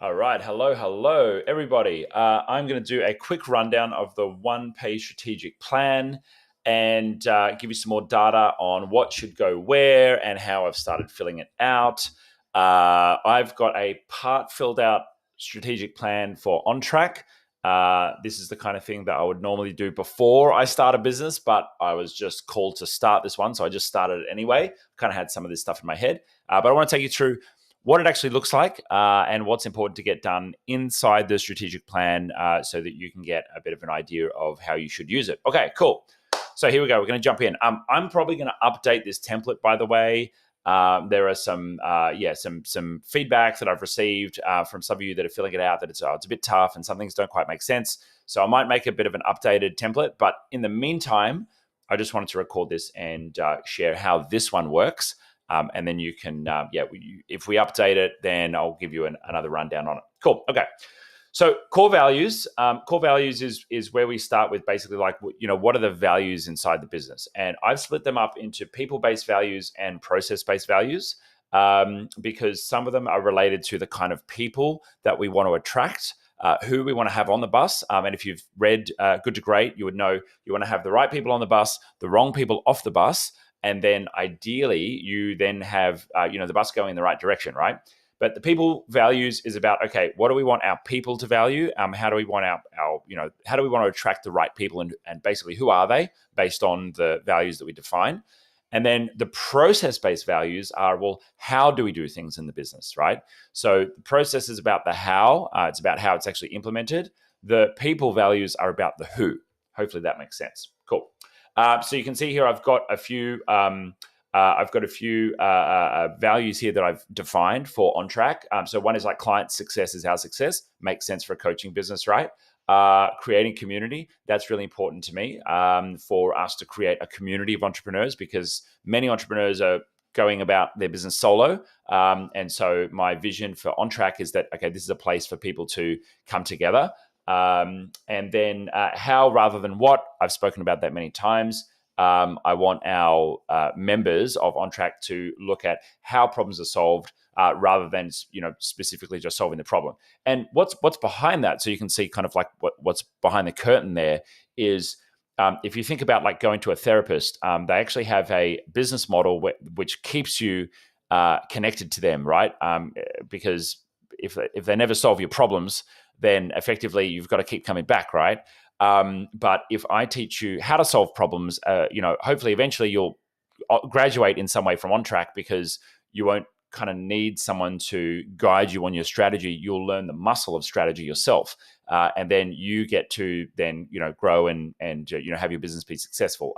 All right. Hello, everybody. I'm going to do a quick rundown of the one-page strategic plan and give you some more data on what should go where and how I've started filling it out. I've got a part filled out strategic plan for OnTrack. This is the kind of thing that I would normally do before I start a business, but I was just called to start this one, so I just started it anyway. Kind of had some of this stuff in my head, but I want to take you through what it actually looks like and what's important to get done inside the strategic plan so that you can get a bit of an idea of how you should use it. Okay, cool. So here we go. We're going to jump in. I'm probably going to update this template, by the way. There are some feedback that I've received from some of you that are filling it out that it's a bit tough and some things don't quite make sense. So I might make a bit of an updated template. But in the meantime, I just wanted to record this and share how this one works. And then you can, if we update it, then I'll give you another rundown on it. Cool. Okay. So core values. Core values is where we start with basically like, what are the values inside the business? And I've split them up into people-based values and process-based values because some of them are related to the kind of people that we want to attract. Who we want to have on the bus. And if you've read Good to Great, you would know you want to have the right people on the bus, the wrong people off the bus. And then ideally, you then have, the bus going in the right direction, right? But the people values is about, okay, what do we want our people to value? How do we want how do we want to attract the right people and basically who are they based on the values that we define? And then the process-based values are, well, how do we do things in the business, right? So the process is about the how. It's about how it's actually implemented. The people values are about the who. Hopefully that makes sense. Cool. So you can see here, I've got a few values here that I've defined for OnTrack. So one is like client success is our success. Makes sense for a coaching business, right? Creating community, that's really important to me for us to create a community of entrepreneurs because many entrepreneurs are going about their business solo. And so my vision for OnTrack is that, okay, this is a place for people to come together. And then how rather than what, I've spoken about that many times. I want our members of OnTrack to look at how problems are solved rather than specifically just solving the problem. And what's behind that, so you can see kind of like what's behind the curtain there is if you think about like going to a therapist, they actually have a business model which keeps you connected to them, right? Because if they never solve your problems, then effectively you've got to keep coming back, right? But if I teach you how to solve problems, hopefully eventually you'll graduate in some way from OnTrack because you won't kind of need someone to guide you on your strategy. You'll learn the muscle of strategy yourself. And then you get to then, grow and have your business be successful.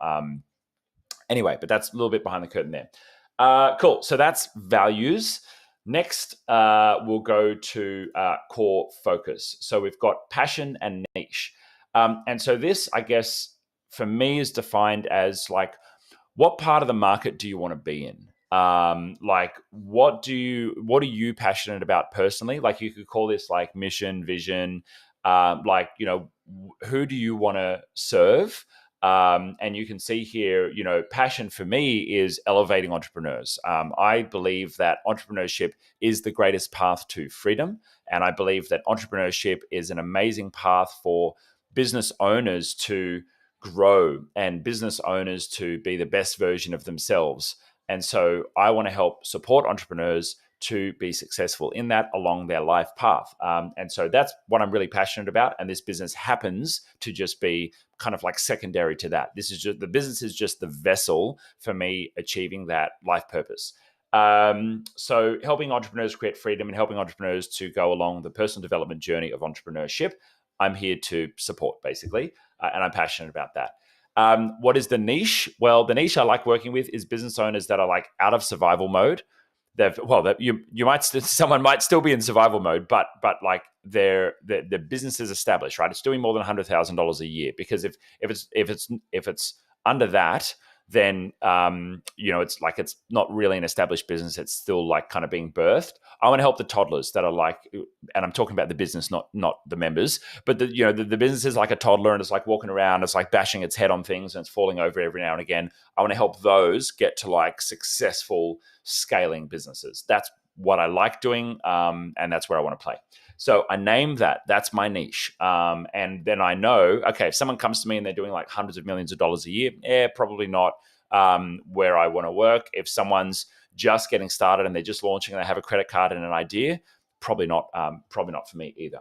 Anyway, but that's a little bit behind the curtain there. Cool. So that's values. Next, we'll go to core focus. So we've got passion and niche. And so this, I guess, for me is defined as like, what part of the market do you want to be in? Like, what are you passionate about personally? Like, you could call this like mission, vision, who do you want to serve? And you can see here, passion for me is elevating entrepreneurs. I believe that entrepreneurship is the greatest path to freedom. And I believe that entrepreneurship is an amazing path for business owners to grow and business owners to be the best version of themselves. And so I want to help support entrepreneurs to be successful in that along their life path. And so that's what I'm really passionate about. And this business happens to just be kind of like secondary to that. The business is just the vessel for me achieving that life purpose. So helping entrepreneurs create freedom and helping entrepreneurs to go along the personal development journey of entrepreneurship. I'm here to support, basically, and I'm passionate about that. What is the niche? Well, the niche I like working with is business owners that are like out of survival mode. Someone might still be in survival mode, but like their business is established, right? It's doing more than $100,000 a year. Because if it's under that, then it's not really an established business. It's still like kind of being birthed. I want to help the toddlers that are like, and I'm talking about the business, not the members, but the business is like a toddler and it's like walking around, it's like bashing its head on things and it's falling over every now and again. I want to help those get to like successful scaling businesses. That's what I like doing, and that's where I want to play. So I named that. That's my niche. And then I know, okay, if someone comes to me and they're doing like hundreds of millions of dollars a year, probably not where I want to work. If someone's just getting started and they're just launching and they have a credit card and an idea, probably not for me either.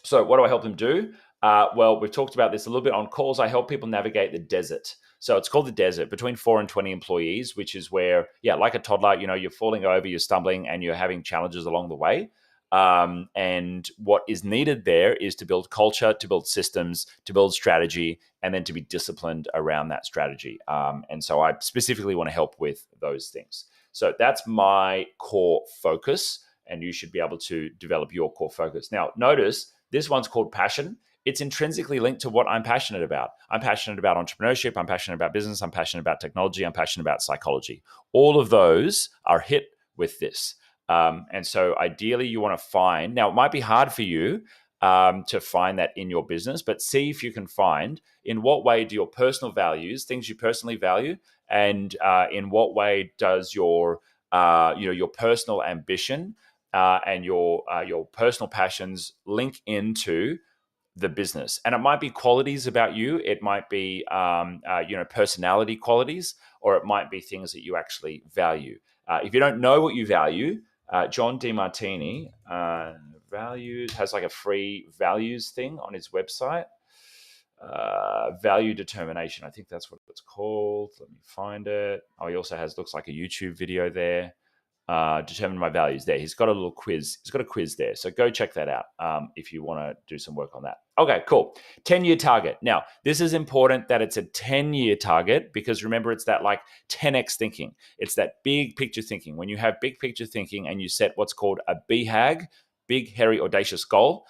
So what do I help them do? Well, we've talked about this a little bit on calls. I help people navigate the desert. So it's called the desert, between 4 and 20 employees, which is where, like a toddler, you're falling over, you're stumbling, and you're having challenges along the way. And what is needed there is to build culture, to build systems, to build strategy, and then to be disciplined around that strategy. And so I specifically want to help with those things. So that's my core focus, and you should be able to develop your core focus. Now, notice this one's called passion. It's intrinsically linked to what I'm passionate about. I'm passionate about entrepreneurship. I'm passionate about business. I'm passionate about technology. I'm passionate about psychology. All of those are hit with this. And so ideally you want to find, now it might be hard for you to find that in your business, but see if you can find in what way do your personal values, things you personally value, and in what way does your personal ambition and your personal passions link into the business. And it might be qualities about you. It might be, personality qualities, or it might be things that you actually value. If you don't know what you value, John Demartini values has like a free values thing on his website. Value determination. I think that's what it's called. Let me find it. Oh, he also looks like a YouTube video there. Determine my values there. He's got a little quiz. He's got a quiz there. So go check that out if you want to do some work on that. Okay, cool. 10-year target. Now, this is important that it's a 10-year target because remember, it's that like 10x thinking. It's that big picture thinking. When you have big picture thinking and you set what's called a BHAG, big, hairy, audacious goal,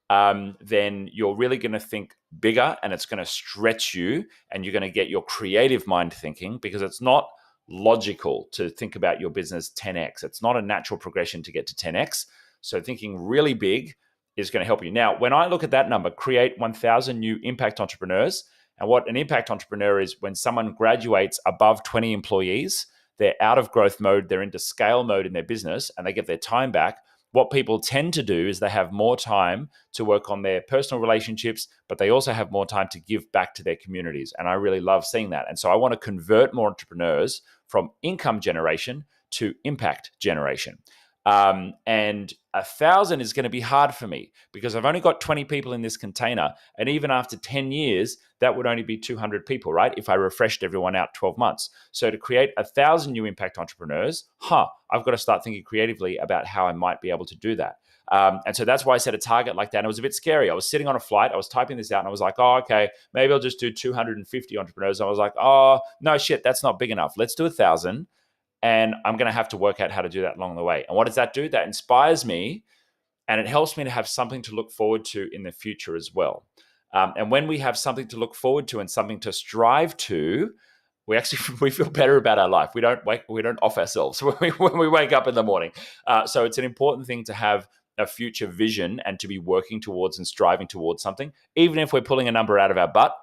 then you're really going to think bigger and it's going to stretch you and you're going to get your creative mind thinking because it's not logical to think about your business 10x. It's not a natural progression to get to 10x. So thinking really big is going to help you. Now, when I look at that number, create 1,000 new impact entrepreneurs. And what an impact entrepreneur is when someone graduates above 20 employees, they're out of growth mode, they're into scale mode in their business, and they get their time back. What people tend to do is they have more time to work on their personal relationships, but they also have more time to give back to their communities. And I really love seeing that. And so I want to convert more entrepreneurs from income generation to impact generation. And 1,000 is going to be hard for me because I've only got 20 people in this container. And even after 10 years, that would only be 200 people, right? If I refreshed everyone out 12 months. So to create 1,000 new impact entrepreneurs, I've got to start thinking creatively about how I might be able to do that. And so that's why I set a target like that. And it was a bit scary. I was sitting on a flight. I was typing this out and I was like, okay, maybe I'll just do 250 entrepreneurs. And I was like, no, shit, that's not big enough. Let's do 1,000. And I'm going to have to work out how to do that along the way. And what does that do? That inspires me and it helps me to have something to look forward to in the future as well. And when we have something to look forward to and something to strive to, we feel better about our life. We don't off ourselves when we wake up in the morning. So it's an important thing to have a future vision and to be working towards and striving towards something, even if we're pulling a number out of our butt.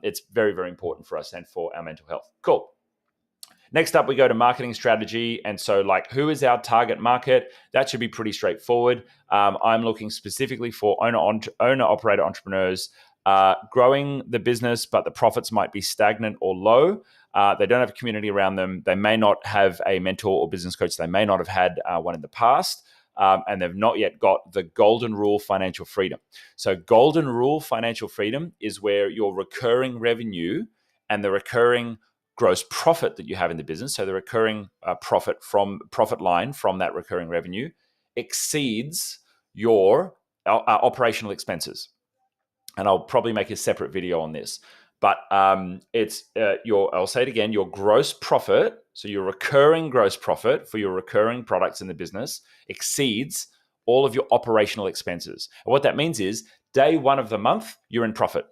It's very, very important for us and for our mental health. Cool. Next up, we go to marketing strategy. And so who is our target market? That should be pretty straightforward. I'm looking specifically for owner-operator entrepreneurs growing the business, but the profits might be stagnant or low. They don't have a community around them. They may not have a mentor or business coach. They may not have had one in the past. And they've not yet got the golden rule financial freedom. So golden rule financial freedom is where your recurring revenue and the recurring gross profit that you have in the business, so the recurring profit line from that recurring revenue exceeds your operational expenses. And I'll probably make a separate video on this. But I'll say it again, your gross profit, so your recurring gross profit for your recurring products in the business exceeds all of your operational expenses. And what that means is day one of the month, you're in profit.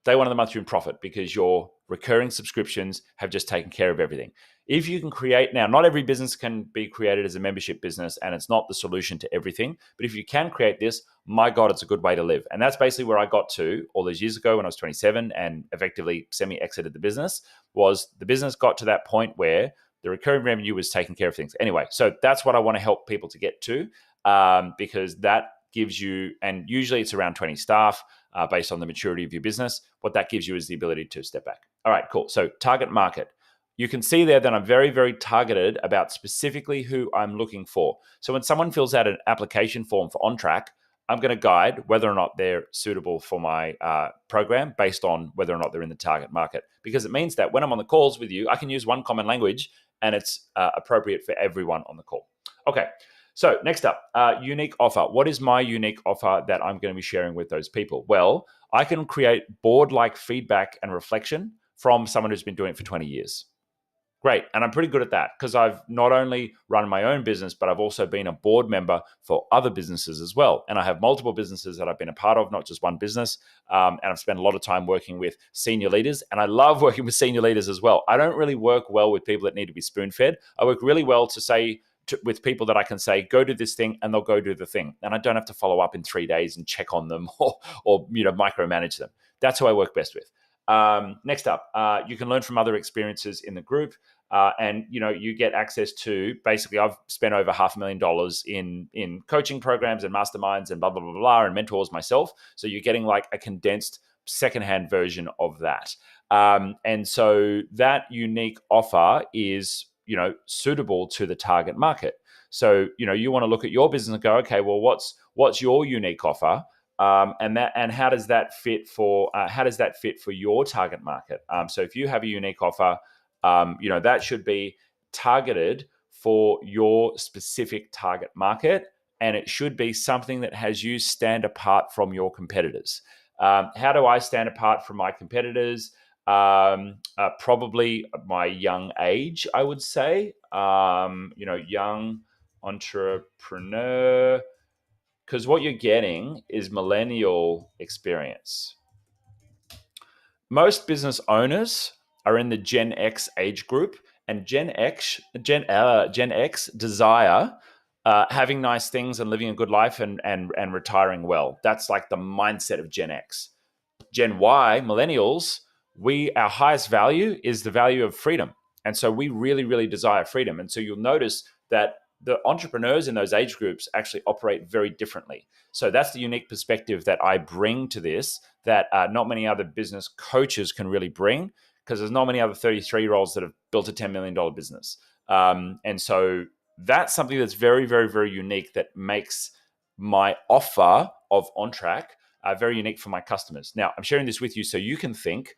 Day one of the month, you're in profit because your recurring subscriptions have just taken care of everything. If you can create, now not every business can be created as a membership business and it's not the solution to everything, but if you can create this, my God, it's a good way to live. And that's basically where I got to all those years ago when I was 27 and effectively semi-exited the business, was the business got to that point where The recurring revenue was taking care of things. Anyway, so that's what I want to help people to get to, because that gives you, and usually it's around 20 staff based on the maturity of your business. What that gives you is the ability to step back. All right, cool. So target market. You can see there that I'm very, very targeted about specifically who I'm looking for. So when someone fills out an application form for OnTrack, I'm going to guide whether or not they're suitable for my program based on whether or not they're in the target market. Because it means that when I'm on the calls with you, I can use one common language and it's appropriate for everyone on the call. Okay, so next up, unique offer. What is my unique offer that I'm going to be sharing with those people? Well, I can create board-like feedback and reflection from someone who's been doing it for 20 years. Great. And I'm pretty good at that because I've not only run my own business, but I've also been a board member for other businesses as well. And I have multiple businesses that I've been a part of, not just one business. And I've spent a lot of time working with senior leaders. And I love working with senior leaders as well. I don't really work well with people that need to be spoon-fed. I work really well with people that I can say, go do this thing, and they'll go do the thing. And I don't have to follow up in 3 days and check on them or micromanage them. That's who I work best with. Next up, you can learn from other experiences in the group. And you get access to, basically, I've spent over $500,000 in coaching programs and masterminds and blah, blah, blah, blah, and mentors myself. So you're getting like a condensed secondhand version of that. And so that unique offer is, suitable to the target market. So, you want to look at your business and go, okay, well, what's your unique offer? And how does that fit for your target market? So if you have a unique offer, that should be targeted for your specific target market, and it should be something that has you stand apart from your competitors. How do I stand apart from my competitors? Probably my young age, I would say. Young entrepreneur, because what you're getting is millennial experience. Most business owners are in the Gen X age group, and Gen X desire having nice things and living a good life and retiring well. That's like the mindset of Gen X. Gen Y, millennials, our highest value is the value of freedom. And so we really, really desire freedom. And so you'll notice that the entrepreneurs in those age groups actually operate very differently. So that's the unique perspective that I bring to this that not many other business coaches can really bring, because there's not many other 33-year-olds that have built a $10 million business. And so that's something that's very, very, very unique that makes my offer of OnTrack very unique for my customers. Now, I'm sharing this with you so you can think,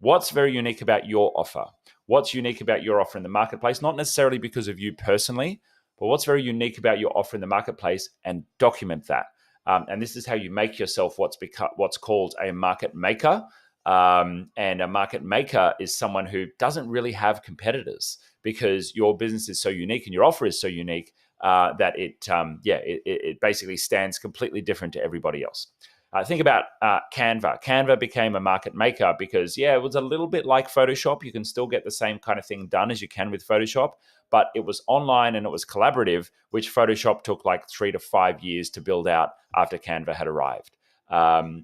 what's very unique about your offer? What's unique about your offer in the marketplace? Not necessarily because of you personally, but what's very unique about your offer in the marketplace, and document that. And this is how you make yourself what's called a market maker. And a market maker is someone who doesn't really have competitors, because your business is so unique and your offer is so unique that it basically stands completely different to everybody else. Think about Canva. Canva became a market maker because, it was a little bit like Photoshop. You can still get the same kind of thing done as you can with Photoshop, but it was online and it was collaborative, which Photoshop took like 3 to 5 years to build out after Canva had arrived.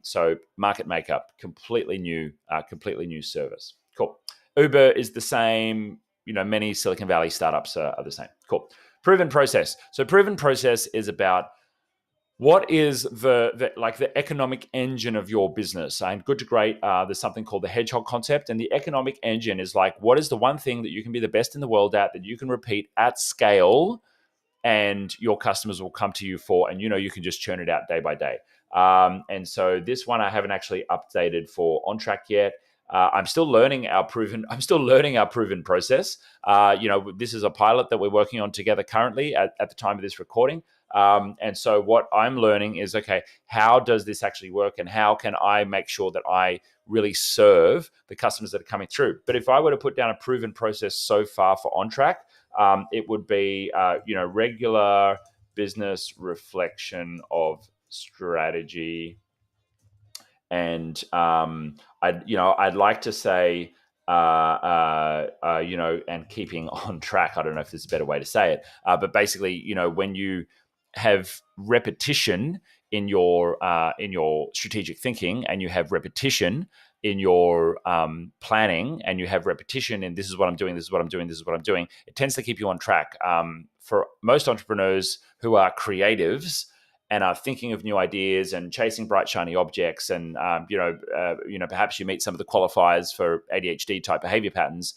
So market maker, completely new service. Cool. Uber is the same. Many Silicon Valley startups are the same. Cool. Proven process. So proven process is about what is the economic engine of your business. And Good to Great, there's something called the hedgehog concept. And the economic engine is like, what is the one thing that you can be the best in the world at, that you can repeat at scale, and your customers will come to you for, and you can just churn it out day by day. And so this one I haven't actually updated for OnTrack yet. I'm still learning our proven process. This is a pilot that we're working on together currently at the time of this recording. And so what I'm learning is, okay, how does this actually work, and how can I make sure that I really serve the customers that are coming through? But if I were to put down a proven process so far for OnTrack, it would be, regular business reflection of strategy. And I'd like to say, and keeping on track. I don't know if there's a better way to say it, but basically, when you have repetition in your strategic thinking, and you have repetition in your planning, and you have repetition and this is what I'm doing, this is what I'm doing, this is what I'm doing, it tends to keep you on track. For most entrepreneurs who are creatives and are thinking of new ideas and chasing bright shiny objects, and perhaps you meet some of the qualifiers for ADHD type behavior patterns,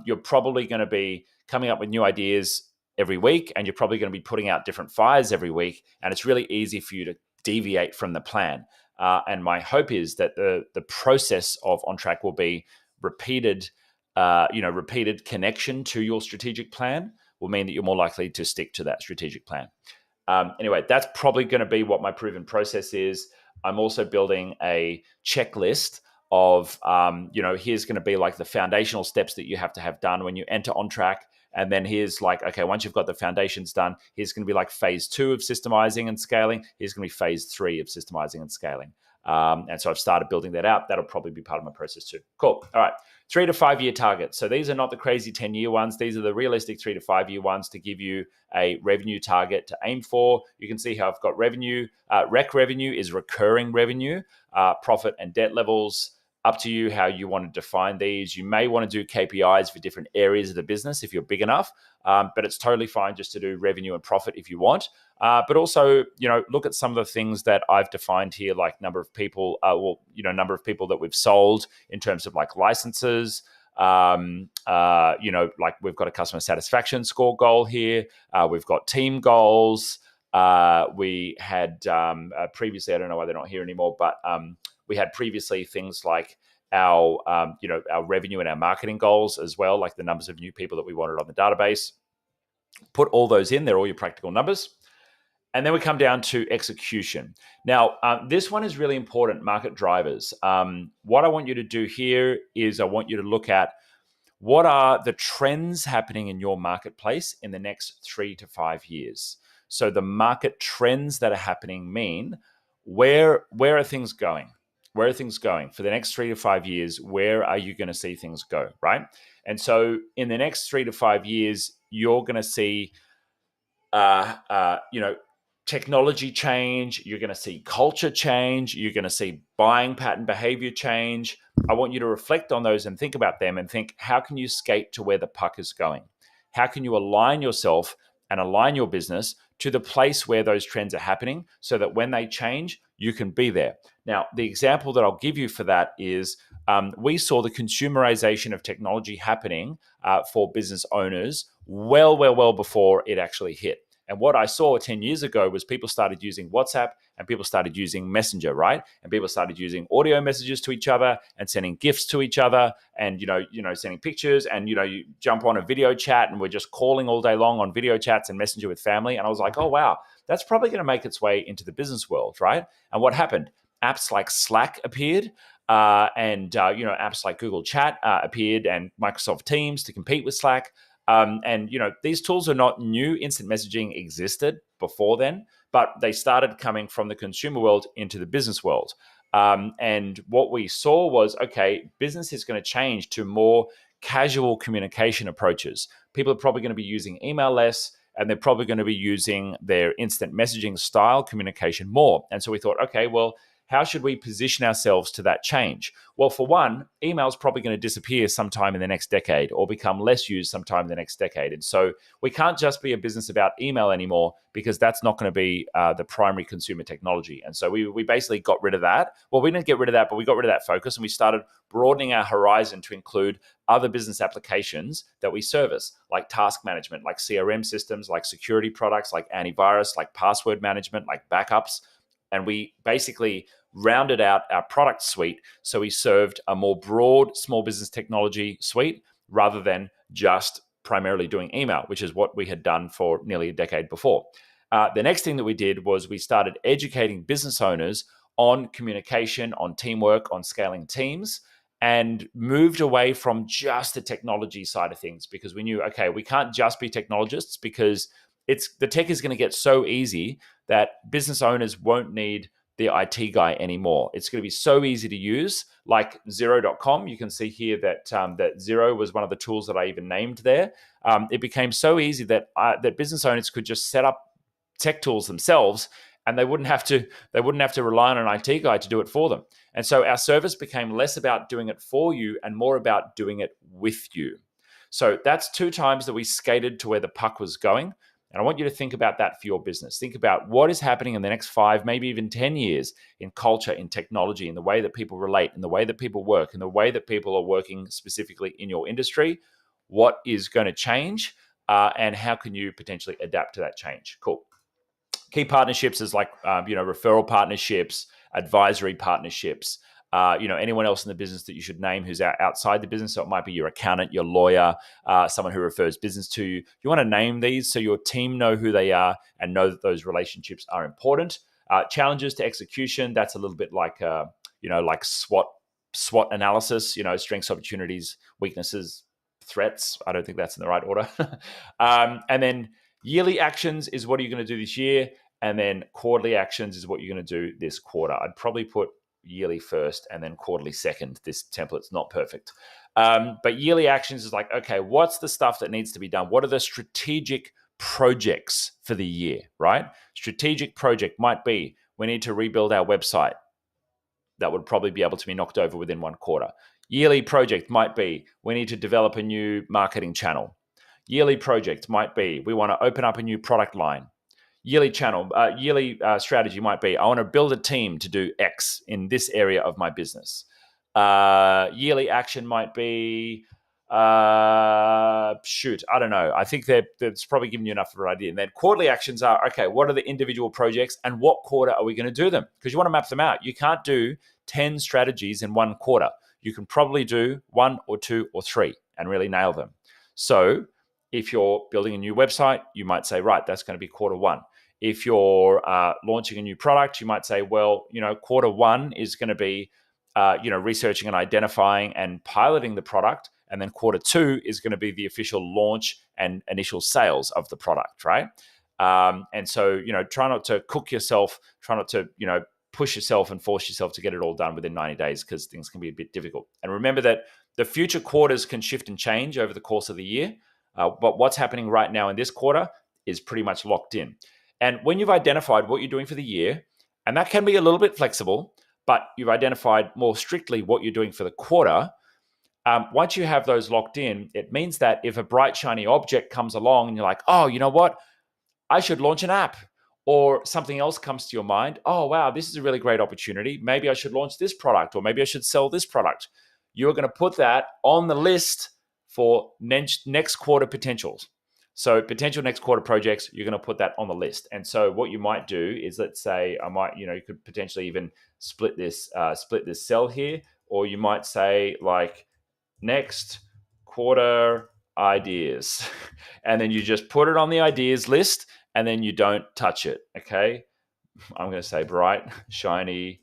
you're probably going to be coming up with new ideas every week, and you're probably going to be putting out different fires every week, and it's really easy for you to deviate from the plan. And my hope is that the process of On Track will be repeated connection to your strategic plan will mean that you're more likely to stick to that strategic plan. Anyway, that's probably going to be what my proven process is. I'm also building a checklist of, here's going to be like the foundational steps that you have to have done when you enter On Track. And then here's like, okay, once you've got the foundations done, here's going to be like phase 2 of systemizing and scaling. Here's going to be phase 3 of systemizing and scaling. And so I've started building that out. That'll probably be part of my process too. Cool. All right. 3 to 5 year targets. So these are not the crazy 10-year ones. These are the realistic 3 to 5 year ones to give you a revenue target to aim for. You can see how I've got revenue. Rec revenue is recurring revenue, profit and debt levels. Up to you how you want to define these. You may want to do KPIs for different areas of the business if you're big enough, but it's totally fine just to do revenue and profit if you want. But also, look at some of the things that I've defined here, like number of people, number of people that we've sold in terms of like licenses. Like we've got a customer satisfaction score goal here. We've got team goals. We had previously, I don't know why they're not here anymore, but we had previously things like our revenue and our marketing goals as well, like the numbers of new people that we wanted on the database. Put all those in, they're all your practical numbers. And then we come down to execution. Now, this one is really important, market drivers. What I want you to do here is I want you to look at what are the trends happening in your marketplace in the next 3 to 5 years. So the market trends that are happening mean where are things going? Where are things going for the next 3 to 5 years? Where are you going to see things go, right? And so in the next 3 to 5 years, you're going to see, technology change. You're going to see culture change. You're going to see buying pattern behavior change. I want you to reflect on those and think about them and think, how can you skate to where the puck is going? How can you align yourself and align your business to the place where those trends are happening so that when they change, you can be there? Now, the example that I'll give you for that is we saw the consumerization of technology happening for business owners well before it actually hit. And what I saw 10 years ago was people started using WhatsApp and people started using Messenger, right? And people started using audio messages to each other and sending gifts to each other and, sending pictures, and, you jump on a video chat and we're just calling all day long on video chats and Messenger with family. And I was like, oh, wow, that's probably going to make its way into the business world, right? And what happened? Apps like Slack appeared. Apps like Google Chat appeared, and Microsoft Teams to compete with Slack. These tools are not new. Instant messaging existed before then, but they started coming from the consumer world into the business world. And what we saw was, okay, business is going to change to more casual communication approaches. People are probably going to be using email less, and they're probably going to be using their instant messaging style communication more. And so we thought, okay, well, how should we position ourselves to that change? Well, for one, email is probably going to disappear sometime in the next decade or become less used sometime in the next decade. And so we can't just be a business about email anymore, because that's not going to be the primary consumer technology. And so we basically got rid of that. Well, we didn't get rid of that, but we got rid of that focus, and we started broadening our horizon to include other business applications that we service, like task management, like CRM systems, like security products, like antivirus, like password management, like backups. And we basically rounded out our product suite so we served a more broad small business technology suite rather than just primarily doing email, which is what we had done for nearly a decade before. The next thing that we did was we started educating business owners on communication, on teamwork, on scaling teams, and moved away from just the technology side of things, because we knew, okay, we can't just be technologists, because the tech is going to get so easy that business owners won't need the IT guy anymore. It's going to be so easy to use, like Xero.com. You can see here that that Xero was one of the tools that I even named there. It became so easy that business owners could just set up tech tools themselves and they wouldn't have to rely on an IT guy to do it for them. And so our service became less about doing it for you and more about doing it with you. So that's 2 times that we skated to where the puck was going. And I want you to think about that for your business. Think about what is happening in the next 5, maybe even 10 years in culture, in technology, in the way that people relate, in the way that people work, in the way that people are working specifically in your industry. What is going to change, and how can you potentially adapt to that change? Cool. Key partnerships is like, referral partnerships, advisory partnerships, anyone else in the business that you should name who's outside the business. So it might be your accountant, your lawyer, someone who refers business to you. You want to name these so your team know who they are and know that those relationships are important. Challenges to execution. That's a little bit like, like SWOT analysis, strengths, opportunities, weaknesses, threats. I don't think that's in the right order. And then yearly actions is what are you going to do this year? And then quarterly actions is what you're going to do this quarter. I'd probably put yearly first and then quarterly second. This template's not perfect. But yearly actions is like, okay, what's the stuff that needs to be done? What are the strategic projects for the year, right? Strategic project might be, we need to rebuild our website. That would probably be able to be knocked over within 1 quarter. Yearly project might be, we need to develop a new marketing channel. Yearly project might be, we want to open up a new product line. Yearly strategy might be, I want to build a team to do X in this area of my business. Yearly action might be, I don't know. I think that's probably giving you enough of an idea. And then quarterly actions are, okay, what are the individual projects and what quarter are we going to do them? Because you want to map them out. You can't do 10 strategies in 1 quarter. You can probably do 1 or 2 or 3 and really nail them. So if you're building a new website, you might say, right, that's going to be quarter 1. If you're launching a new product, you might say, well, quarter 1 is going to be, researching and identifying and piloting the product. And then quarter 2 is going to be the official launch and initial sales of the product, right? And so, try not to cook yourself, try not to, push yourself and force yourself to get it all done within 90 days because things can be a bit difficult. And remember that the future quarters can shift and change over the course of the year. But what's happening right now in this quarter is pretty much locked in. And when you've identified what you're doing for the year, and that can be a little bit flexible, but you've identified more strictly what you're doing for the quarter, once you have those locked in, it means that if a bright, shiny object comes along and you're like, oh, you know what? I should launch an app, or something else comes to your mind. Oh, wow, this is a really great opportunity. Maybe I should launch this product, or maybe I should sell this product. You're going to put that on the list for next quarter potentials. So potential next quarter projects, you're going to put that on the list. And so what you might do is, let's say you could potentially even split this cell here, or you might say like next quarter ideas, and then you just put it on the ideas list and then you don't touch it. Okay. I'm going to say bright, shiny,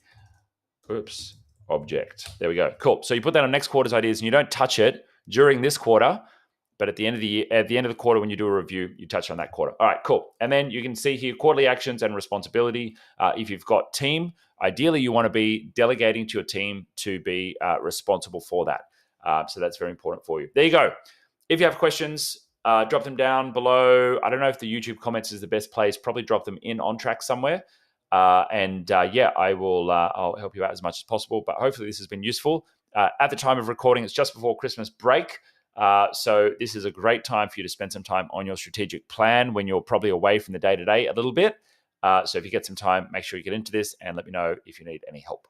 object. There we go. Cool. So you put that on next quarter's ideas and you don't touch it during this quarter, but at the end of the year, at the end of the quarter, when you do a review, you touch on that quarter. All right, cool. And then you can see here quarterly actions and responsibility. If you've got team, ideally you want to be delegating to your team to be responsible for that. So that's very important for you. There you go. If you have questions, drop them down below. I don't know if the YouTube comments is the best place. Probably drop them in OnTrack somewhere. I will. I'll help you out as much as possible. But hopefully this has been useful. At the time of recording, it's just before Christmas break. So this is a great time for you to spend some time on your strategic plan when you're probably away from the day-to-day a little bit. So if you get some time, make sure you get into this and let me know if you need any help.